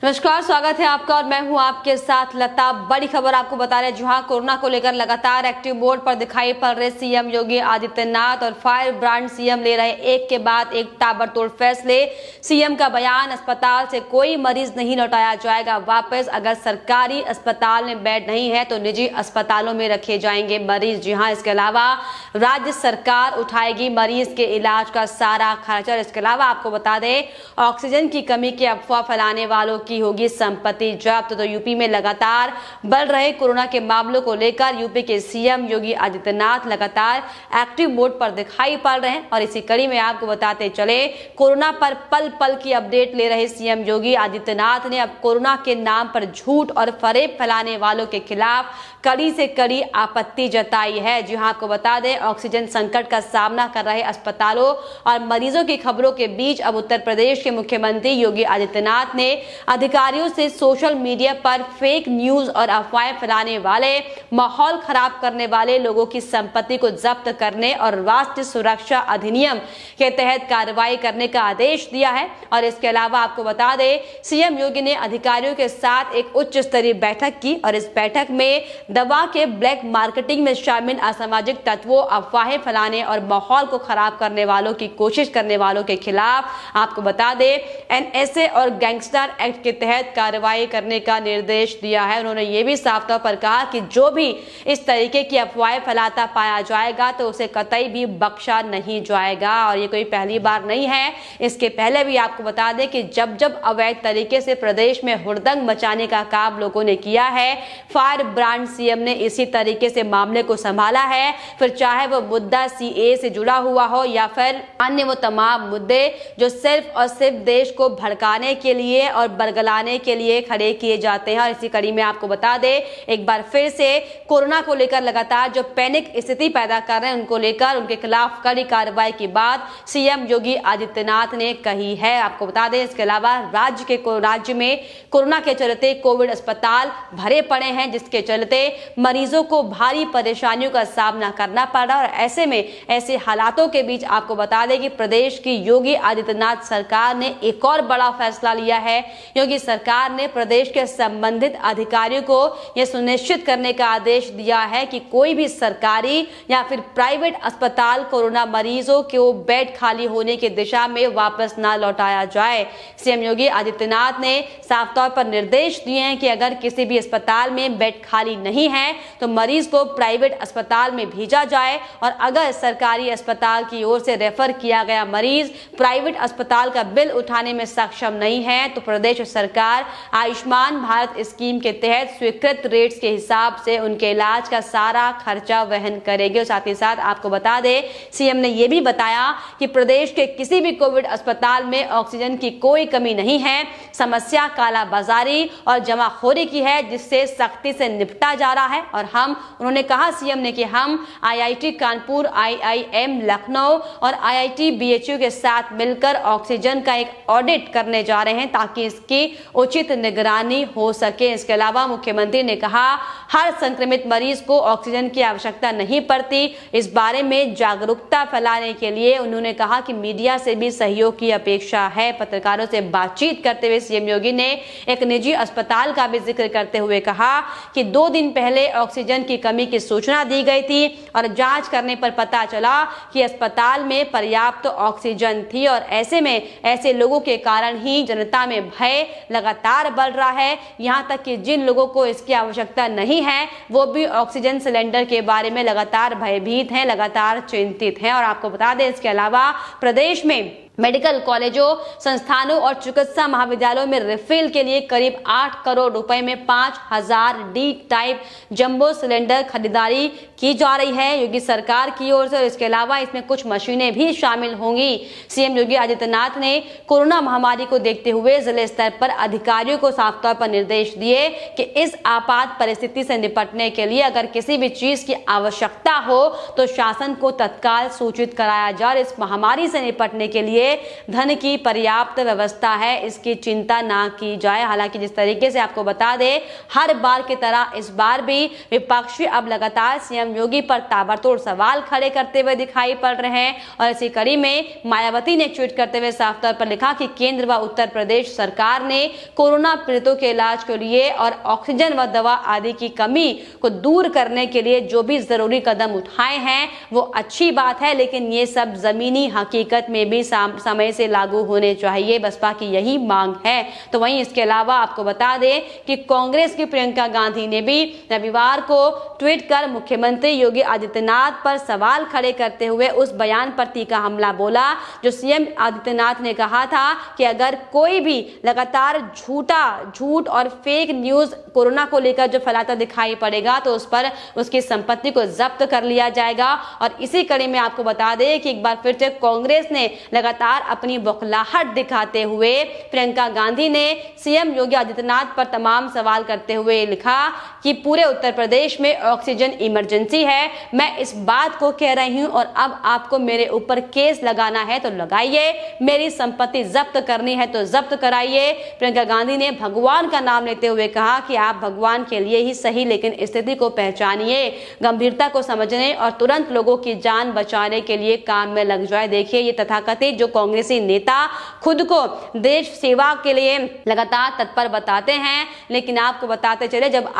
नमस्कार, स्वागत है आपका और मैं हूं आपके साथ लता। बड़ी खबर आपको बता रहे हैं, जहां कोरोना को लेकर लगातार एक्टिव मोड पर दिखाई पड़ रहे सीएम योगी आदित्यनाथ और फायर ब्रांड सीएम ले रहे एक के बाद एक ताबड़तोड़ फैसले। सीएम का बयान, अस्पताल से कोई मरीज नहीं लौटाया जाएगा वापस। अगर सरकारी अस्पताल में बेड नहीं है तो निजी अस्पतालों में रखे जाएंगे मरीज। जी हां, इसके अलावा राज्य सरकार उठाएगी मरीज के इलाज का सारा खर्चा। इसके अलावा आपको बता दें, ऑक्सीजन की कमी की अफवाह फैलाने वालों की होगी संपत्ति जब्त। तो यूपी में लगातार बढ़ रहे कोरोना के मामलों को लेकर यूपी के सीएम योगी आदित्यनाथ लगातार एक्टिव मोड पर दिखाई पड़ रहे हैं और इसी कड़ी में आपको बताते चले, कोरोना पर पल पल की अपडेट ले रहे सीएम योगी आदित्यनाथ ने अब कोरोना के नाम पर झूठ और फरेब फैलाने वालों के खिलाफ कड़ी से कड़ी आपत्ति जताई है। जी हां, आपको बता दें, ऑक्सीजन संकट का सामना कर रहे अस्पतालों और मरीजों की खबरों के बीच अब उत्तर प्रदेश के मुख्यमंत्री योगी आदित्यनाथ ने अधिकारियों से सोशल मीडिया पर फेक न्यूज और अफवाहें फैलाने वाले, माहौल खराब करने वाले लोगों की संपत्ति को जब्त करने और राष्ट्रीय सुरक्षा अधिनियम के तहत कार्रवाई करने का आदेश दिया है। और इसके अलावा आपको बता दें, सीएम योगी ने अधिकारियों के साथ एक उच्च स्तरीय बैठक की और इस बैठक में दवा के ब्लैक मार्केटिंग में शामिल असामाजिक तत्वों, अफवाहें फैलाने और माहौल को खराब करने वालों की कोशिश करने वालों के खिलाफ आपको बता दें एनएसए और गैंगस्टर एक्ट के तहत कार्रवाई करने का निर्देश दिया है। उन्होंने ये भी साफ तौर पर कहा कि जो भी इस तरीके की अफवाहें फैलाता पाया जाएगा तो उसे कतई भी बख्शा नहीं जाएगा। और ये कोई पहली बार नहीं है, इसके पहले भी आपको बता दें कि जब जब अवैध तरीके से प्रदेश में हुड़दंग मचाने का काम लोगों ने किया है, फायर ब्रांड सीएम ने इसी तरीके से मामले को संभाला है। फिर चाहे वो मुद्दा सीए से जुड़ा हुआ हो या फिर अन्य वो तमाम मुद्दे जो सिर्फ और सिर्फ देश को भड़काने के लिए और बरगलाने के लिए खड़े किए जाते हैं। और इसी कड़ी में आपको बता दें, एक बार फिर से कोरोना को लेकर लगातार जो पैनिक स्थिति पैदा कर रहे हैं उनको लेकर उनके खिलाफ कड़ी कार्रवाई की बात सीएम योगी आदित्यनाथ ने कही है। आपको बता दें, इसके अलावा राज्य में कोरोना के चलते कोविड अस्पताल भरे पड़े हैं, जिसके चलते मरीजों को भारी परेशानियों का सामना करना पड़ रहा है। और ऐसे में ऐसे हालातों के बीच आपको बता दें कि प्रदेश की योगी आदित्यनाथ सरकार ने एक और बड़ा फैसला लिया है। योगी सरकार ने प्रदेश के संबंधित अधिकारियों को यह सुनिश्चित करने का आदेश दिया है कि कोई भी सरकारी या फिर प्राइवेट अस्पताल कोरोना मरीजों को बेड खाली होने की दिशा में वापस ना लौटाया जाए। सीएम योगी आदित्यनाथ ने साफ तौर पर निर्देश दिए हैं कि अगर किसी भी अस्पताल में बेड खाली नहीं है तो मरीज को प्राइवेट अस्पताल में भेजा जाए और अगर सरकारी अस्पताल की ओर से रेफर किया गया मरीज प्राइवेट अस्पताल का बिल उठाने में सक्षम नहीं है तो प्रदेश सरकार आयुष्मान भारत स्कीम के तहत स्वीकृत रेट्स के हिसाब से उनके इलाज का सारा खर्चा वहन करेगी। और साथ ही साथ आपको बता दें, सीएम ने यह भी बताया कि प्रदेश के किसी भी कोविड अस्पताल में ऑक्सीजन की कोई कमी नहीं है। समस्या कालाबाजारी और जमाखोरी की है, जिससे सख्ती से निपटा जा रहा है। और उन्होंने कहा सीएम ने कि हम आईआईटी कानपुर, आईआईएम लखनऊ और आईआईटी बीएचयू के साथ मिलकर ऑक्सीजन का एक ऑडिट करने जा रहे हैं ताकि इसकी उचित निगरानी हो सके। इसके अलावा मुख्यमंत्री ने कहा, हर संक्रमित मरीज को ऑक्सीजन की आवश्यकता नहीं पड़ती। इस बारे में जागरूकता फैलाने के लिए उन्होंने कहा कि मीडिया से भी सहयोग की अपेक्षा है। पत्रकारों से बातचीत करते हुए सीएम योगी ने एक निजी अस्पताल का भी जिक्र करते हुए कहा कि 2 दिन पहले ऑक्सीजन की कमी की सूचना दी गई थी और जांच करने पर पता चला कि अस्पताल में पर्याप्त ऑक्सीजन थी और ऐसे में ऐसे लोगों के कारण ही जनता में भय लगातार बढ़ रहा है। यहां तक कि जिन लोगों को इसकी आवश्यकता नहीं है वो भी ऑक्सीजन सिलेंडर के बारे में लगातार भयभीत हैं, लगातार चिंतित हैं। और आपको बता दें, इसके अलावा प्रदेश में मेडिकल कॉलेजों, संस्थानों और चिकित्सा महाविद्यालयों में रिफिल के लिए करीब 8 करोड़ रुपए में 5000 डी टाइप जंबो सिलेंडर खरीदारी की जा रही है योगी सरकार की ओर से। और इसके अलावा इसमें कुछ मशीनें भी शामिल होंगी। सीएम योगी आदित्यनाथ ने कोरोना महामारी को देखते हुए जिले स्तर पर अधिकारियों को साफ तौर पर निर्देश दिए कि इस आपात परिस्थिति से निपटने के लिए अगर किसी भी चीज की आवश्यकता हो तो शासन को तत्काल सूचित कराया जाए। इस महामारी से निपटने के लिए लिए धन की पर्याप्त व्यवस्था है, इसकी चिंता ना की जाए। हालांकि जिस तरीके से आपको बता दें, हर बार की तरह इस बार भी विपक्षी अब लगातार सीएम योगी पर ताबड़तोड़ सवाल खड़े करते हुए दिखाई पड़ रहे हैं। और इसी कड़ी में मायावती ने ट्वीट करते हुए साफ तौर पर लिखा कि केंद्र व उत्तर प्रदेश सरकार ने कोरोना पीड़ितों के इलाज के लिए और ऑक्सीजन व दवा आदि की कमी को दूर करने के लिए जो भी जरूरी कदम उठाए हैं वो अच्छी बात है, लेकिन ये सब जमीनी हकीकत में भी समय से लागू होने चाहिए। बसपा की यही मांग है। तो वहीं इसके अलावा आपको बता दें कि कांग्रेस की प्रियंका गांधी ने भी रविवार को ट्वीट कर मुख्यमंत्री योगी आदित्यनाथ पर सवाल खड़े करते हुए उस बयान पर तीखा हमला बोला जो सीएम आदित्यनाथ ने कहा था कि अगर कोई भी लगातार झूठ और फेक न्यूज कोरोना को लेकर जो फैलाता दिखाई पड़ेगा तो उस पर उसकी संपत्ति को जब्त कर लिया जाएगा। और इसी कड़ी में आपको बता दें कि एक बार फिर से कांग्रेस ने लगातार अपनी बौखलाहट दिखाते हुए प्रियंका गांधी ने सीएम योगी आदित्यनाथ पर तमाम सवाल करते हुए लिखा कि पूरे उत्तर प्रदेश में ऑक्सीजन इमरजेंसी है। मैं इस बात को कह रही हूं और अब आपको मेरे ऊपर केस लगाना है तो लगाइए, मेरी संपत्ति जब्त करनी है तो जब्त कराइए। प्रियंका गांधी ने भगवान का नाम लेते हुए कहा कि आप भगवान के लिए ही सही, लेकिन स्थिति को पहचानिए, गंभीरता को समझने और तुरंत लोगों की जान बचाने के लिए काम में लग जाए। देखिए, ये तथाकथित जो कांग्रेसी नेता खुद को देश सेवा के लिए लगातार तत्पर बताते हैं, लेकिन आपको बताते चले जब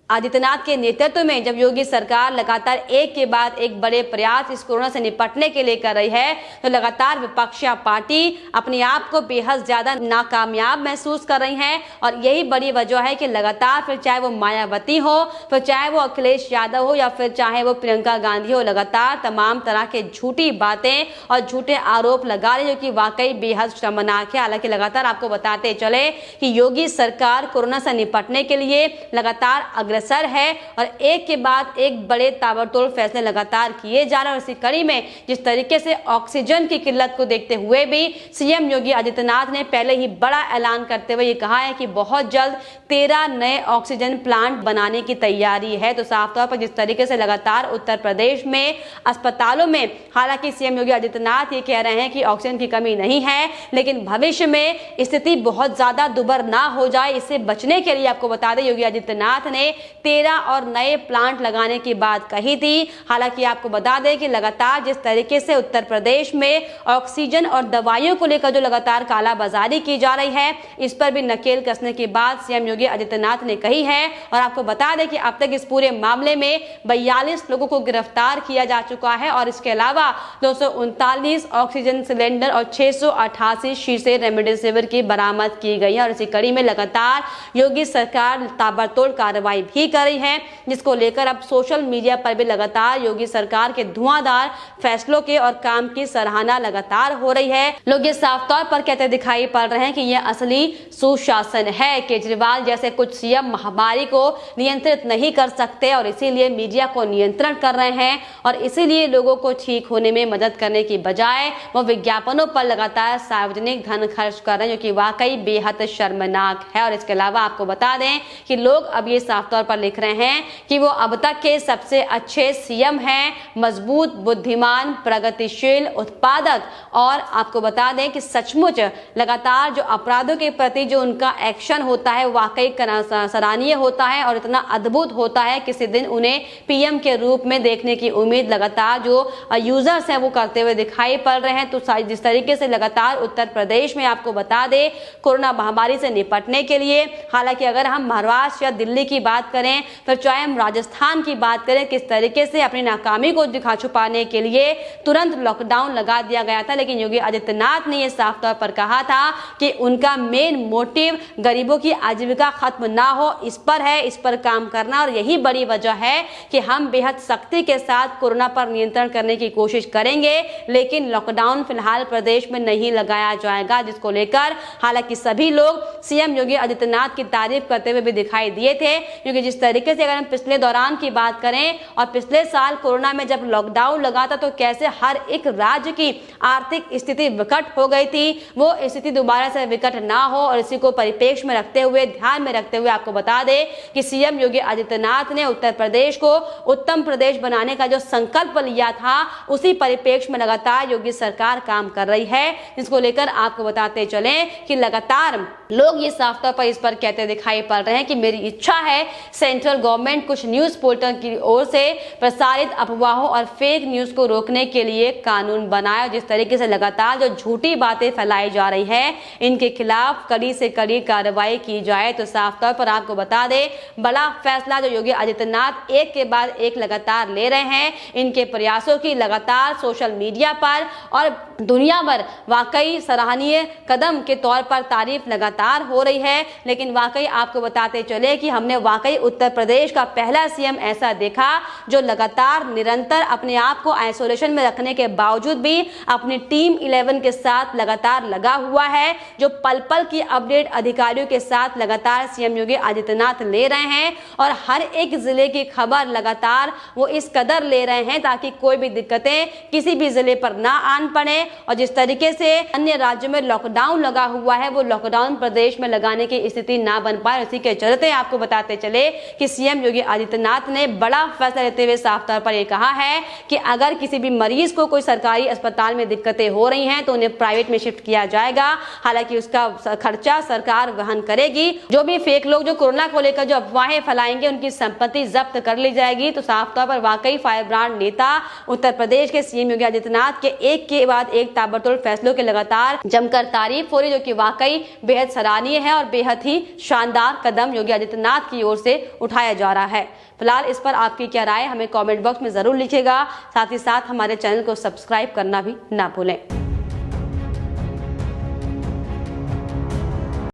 आदित्यनाथ के नेतृत्व में जब योगी सरकार लगातार एक के बाद एक बड़े प्रयास इस कोरोना से निपटने के लिए कर रही है तो लगातार विपक्षी पार्टी अपने आप को बेहद ज्यादा नाकामयाब महसूस कर रही है। और यही बड़ी वजह है कि लगातार फिर चाहे वो मायावती हो, फिर चाहे वो अखिलेश यादव हो या फिर चाहे वो प्रियंका गांधी हो, लगातार तमाम तरह के झूठी बातें और झूठे आरोप लगा रही जो कि वाकई बेहद शर्मनाक है। हालांकि लगातार आपको बताते चले कि योगी सरकार कोरोना से निपटने के लिए लगातार अग्रसर है और एक के बाद एक बड़े ताबड़तोड़ फैसले लगातार किए जा रहे हैं। और इसी कड़ी में जिस तरीके से ऑक्सीजन की किल्लत को देखते हुए भी सीएम योगी आदित्यनाथ ने पहले ही बड़ा ऐलान करते हुए ये कहा है कि बहुत जल्द 13 नए ऑक्सीजन प्लांट बनाने की तैयारी है। तो साफ तौर पर जिस तरीके से लगातार उत्तर प्रदेश में अस्पतालों में, हालांकि सीएम योगी आदित्यनाथ ये कह रहे हैं कि ऑक्सीजन की कमी नहीं है, लेकिन भविष्य में स्थिति बहुत ज्यादा दुर्भर ना हो जाए, इससे बचने के लिए आपको बता दें योगी आदित्यनाथ ने 13 और नए प्लांट लगाने की बात कही थी। हालांकि आपको बता दें कि लगातार जिस तरीके से उत्तर प्रदेश में ऑक्सीजन और दवाइयों को लेकर जो लगातार कालाबाजारी की जा रही है, इस पर भी नकेल कसने की बात सीएम योगी आदित्यनाथ ने कही है। और आपको बता दें कि अब तक इस पूरे मामले में 42 लोगों को गिरफ्तार किया जा चुका है और इसके अलावा 239 ऑक्सीजन सिलेंडर और 688 शीशे रेमडेसिविर की बरामद की गई है। और इसी कड़ी में लगातार योगी सरकार ताबड़तोड़ कार्रवाई भी कर रही है, जिसको लेकर अब सोशल मीडिया पर भी लगातार योगी सरकार के धुआंधार फैसलों के और काम की सराहना लगातार हो रही है। लोग ये साफ तौर पर कहते दिखाई पड़ रहे हैं कि यह असली सुशासन है। केजरीवाल जैसे कुछ सीएम महामारी को नियंत्रित नहीं कर सकते और इसीलिए मीडिया को नियंत्रण कर रहे हैं और इसीलिए लोगों को ठीक होने में मदद करने की बजाय वो विज्ञापनों पर लगातार सार्वजनिक धन खर्च कर रहे हैं, जो कि वाकई बेहद शर्मनाक है। और इसके अलावा आपको बता दें कि लोग अब ये साफ तौर पर लिख रहे हैं कि वो अब तक के सबसे अच्छे सीएम हैं, मजबूत, बुद्धिमान, प्रगतिशील, उत्पादक। और आपको बता दें कि सचमुच लगातार जो अपराधों के प्रति जो उनका एक्शन होता है वाकई सराहनीय होता है और इतना अद्भुत होता है। किसी दिन उन्हें पीएम के रूप में देखने की उम्मीद लगातार जो यूजर्स हैं वो करते हुए दिखाई पड़ रहे हैं। तो जिस तरीके से लगातार उत्तर प्रदेश में आपको बता दें कोरोना महामारी से निपटने के लिए, हालांकि अगर हम महाराष्ट्र या दिल्ली की बात करें, फिर चाहे हम राजस्थान की बात करें, किस तरीके से अपनी नाकामी को दिखा छुपाने के लिए तुरंत लॉकडाउन लगा दिया गया था। लेकिन योगी आदित्यनाथ ने यह साफ तौर पर कहा था कि उनका मेन मोटिव गरीबों की आजीविका खत्म ना हो, इस पर है, इस पर काम करना। और यही बड़ी वजह है कि हम बेहद सख्ती के साथ कोरोना पर नियंत्रण करने की कोशिश करेंगे, लेकिन लॉकडाउन फिलहाल प्रदेश में नहीं लगाया जाएगा, जिसको लेकर हालांकि सभी लोग सीएम योगी आदित्यनाथ की तारीफ करते हुए भी दिखाई दिए थे। क्योंकि जिस तरीके से अगर हम पिछले दौरान की बात करें और पिछले साल कोरोना में जब लॉकडाउन लगा था तो कैसे हर एक राज्य की आर्थिक स्थिति विकट हो गई थी, वो स्थिति दोबारा से विकट ना हो और इसी को परिप्रेक्ष्य में रखते हुए, ध्यान में रखते हुए आपको बता दें कि सीएम योगी आदित्यनाथ ने उत्तर प्रदेश को उत्तम प्रदेश बनाने का जो संकल्प लिया था उसी परिप्रेक्ष्य में लगातार योगी सरकार काम कर रही है, जिसको लेकर आपको बताते चले कि लगातार लोग ये साफ तौर पर इस पर कहते दिखाई पड़ रहे हैं कि मेरी इच्छा है सेंट्रल गवर्नमेंट कुछ न्यूज पोर्टल की ओर से प्रसारित अफवाहों और फेक न्यूज को रोकने के लिए कानून बनाए। जिस तरीके से लगातार जो झूठी बातें फैलाई जा रही है इनके खिलाफ कड़ी से कड़ी कार्रवाई की जाए। तो साफ तौर पर आपको बता दें, बड़ा फैसला जो योगी आदित्यनाथ एक के बाद एक लगातार ले रहे हैं, इनके प्रयासों की लगातार सोशल मीडिया पर और दुनिया भर वाकई सराहनीय कदम के तौर पर तारीफ लगातार हो रही है। लेकिन वाकई आपको बताते चले कि हमने वाकई उत्तर प्रदेश का पहला सीएम ऐसा देखा जो लगातार निरंतर अपने आप को आइसोलेशन में रखने के बावजूद भी अपनी टीम 11 के साथ लगातार लगा हुआ है, जो पल पल की अपडेट अधिकारियों के साथ लगातार सीएम योगी आदित्यनाथ ले रहे हैं और हर एक जिले की खबर लगातार वो इस कदर ले रहे हैं ताकि कोई भी दिक्कतें किसी भी जिले पर ना आन पड़े। और जिस तरीके से अन्य राज्यों में लॉकडाउन लगा हुआ है वो लॉकडाउन प्रदेश में लगाने की स्थिति ना बन पाए, इसी के चलते आपको बताते चले कि सीएम योगी आदित्यनाथ ने बड़ा फैसला लेते हुए साफ तौर पर यह कहा है कि अगर किसी भी मरीज को कोई सरकारी अस्पताल में दिक्कतें हो रही हैं तो उन्हें प्राइवेट में शिफ्ट किया जाएगा, हालांकि उसका खर्चा सरकार वहन करेगी। जो भी फेक लोग जो कोरोना को लेकर जो अफवाहें फैलाएंगे उनकी संपत्ति जब्त कर ली जाएगी। तो साफ तौर पर वाकई फायर ब्रांड नेता उत्तर प्रदेश के सीएम योगी आदित्यनाथ के एक के बाद एक ताबड़तोड़ फैसलों के लगातार जमकर तारीफ हो रही, जो कि वाकई बेहद सराहनीय है और बेहद ही शानदार कदम योगी आदित्यनाथ की ओर से उठाया जा रहा है। फिलहाल इस पर आपकी क्या राय हमें कमेंट बॉक्स में जरूर लिखिएगा, साथ ही साथ हमारे चैनल को सब्सक्राइब करना भी ना भूलें।